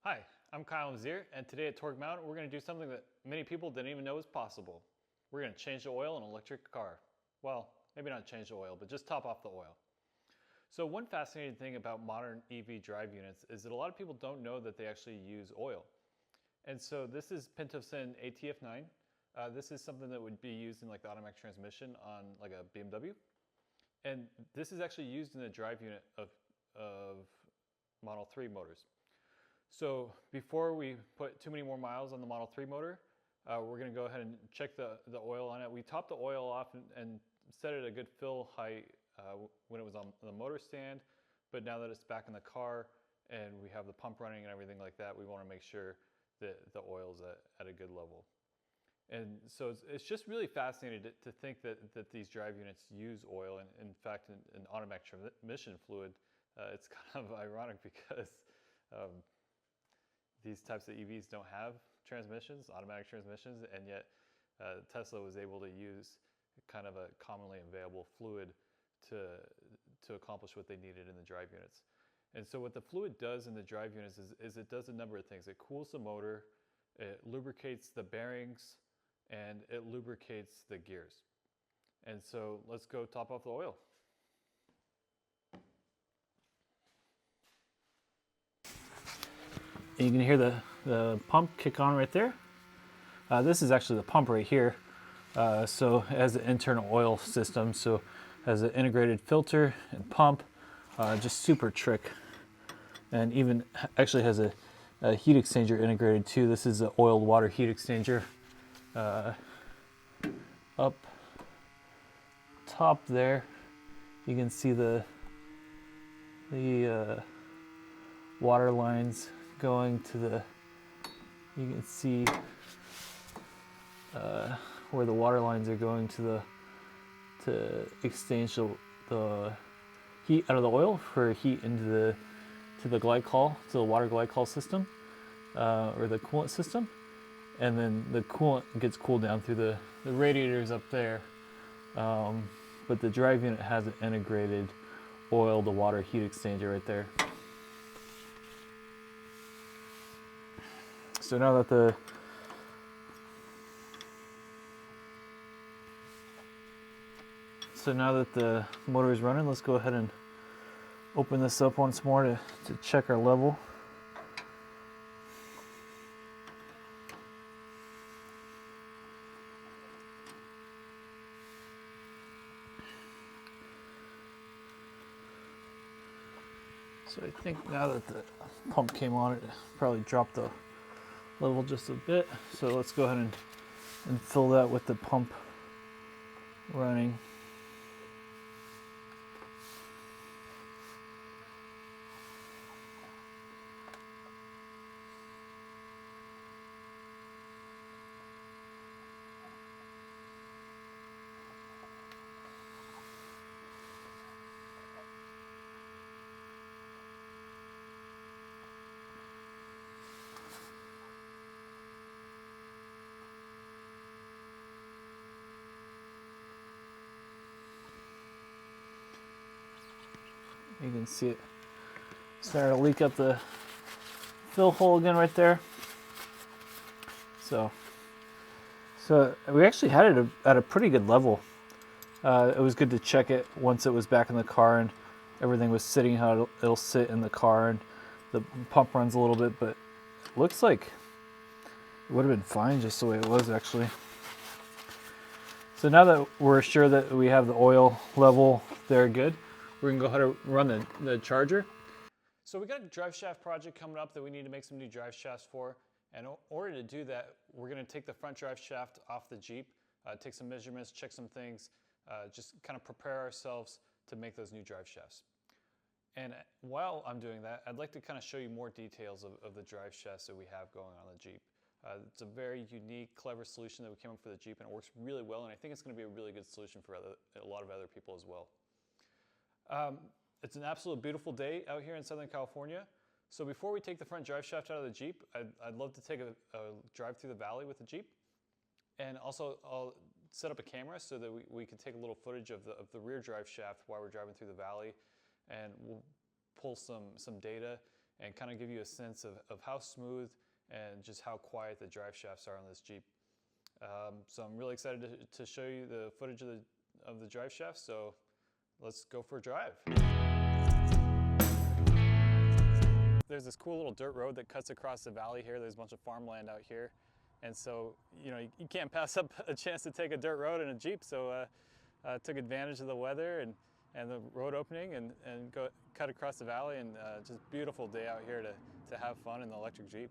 Hi, I'm Kyle Mazier, and today at Torque Mountain, we're going to do something that many people didn't even know was possible. We're going to change the oil in an electric car. Well, maybe not change the oil, but just top off the oil. So one fascinating thing about modern EV drive units is that a lot of people don't know that they actually use oil. And so this is Pintofsen ATF9. This is something that would be used in like the automatic transmission on like a BMW. And this is actually used in the drive unit of Model 3 motors. So before we put too many more miles on the Model 3 motor, we're going to go ahead and check the oil on it. We topped the oil off and set it at a good fill height when it was on the motor stand, but now that it's back in the car and we have the pump running and everything like that, we want to make sure that the oil's at a good level. And so it's just really fascinating to think that these drive units use oil. And in fact, in automatic transmission fluid, it's kind of ironic because these types of EVs don't have transmissions, automatic transmissions, and yet Tesla was able to use kind of a commonly available fluid to accomplish what they needed in the drive units. And so what the fluid does in the drive units is it does a number of things. It cools the motor, it lubricates the bearings, and it lubricates the gears. And so let's go top off the oil. You can hear the pump kick on right there. This is actually the pump right here. So it has an internal oil system, so it has an integrated filter and pump, just super trick. And even actually has a heat exchanger integrated too. This is an oiled water heat exchanger. Up top there, you can see the water lines going to you can see where the water lines are going to exchange the heat out of the oil for heat into the glycol, to the water glycol system, or the coolant system. And then the coolant gets cooled down through the radiators up there. But the drive unit has an integrated oil to water heat exchanger right there. So now that the motor is running, let's go ahead and open this up once more to check our level. So I think now that the pump came on, it probably dropped the level just a bit. So let's go ahead and fill that with the pump running. You can see it starting to leak up the fill hole again right there. So we actually had it at a pretty good level. It was good to check it once it was back in the car and everything was sitting how it'll sit in the car, and the pump runs a little bit, but it looks like it would have been fine just the way it was actually. So now that we're sure that we have the oil level there good, we're gonna go ahead and run the charger. So we got a drive shaft project coming up that we need to make some new drive shafts for. And in order to do that, we're gonna take the front drive shaft off the Jeep, take some measurements, check some things, just kind of prepare ourselves to make those new drive shafts. And while I'm doing that, I'd like to kind of show you more details of the drive shafts that we have going on the Jeep. It's a very unique, clever solution that we came up for the Jeep, and it works really well, and I think it's gonna be a really good solution for a lot of other people as well. It's an absolute beautiful day out here in Southern California. So before we take the front drive shaft out of the Jeep, I'd love to take a drive through the valley with the Jeep. And also I'll set up a camera so that we can take a little footage of the rear drive shaft while we're driving through the valley. And we'll pull some data and kind of give you a sense of how smooth and just how quiet the drive shafts are on this Jeep. So I'm really excited to show you the footage of the drive shafts, so let's go for a drive. There's this cool little dirt road that cuts across the valley here. There's a bunch of farmland out here. And so, you can't pass up a chance to take a dirt road in a Jeep. So took advantage of the weather and the road opening and cut across the valley, and just beautiful day out here to have fun in the electric Jeep.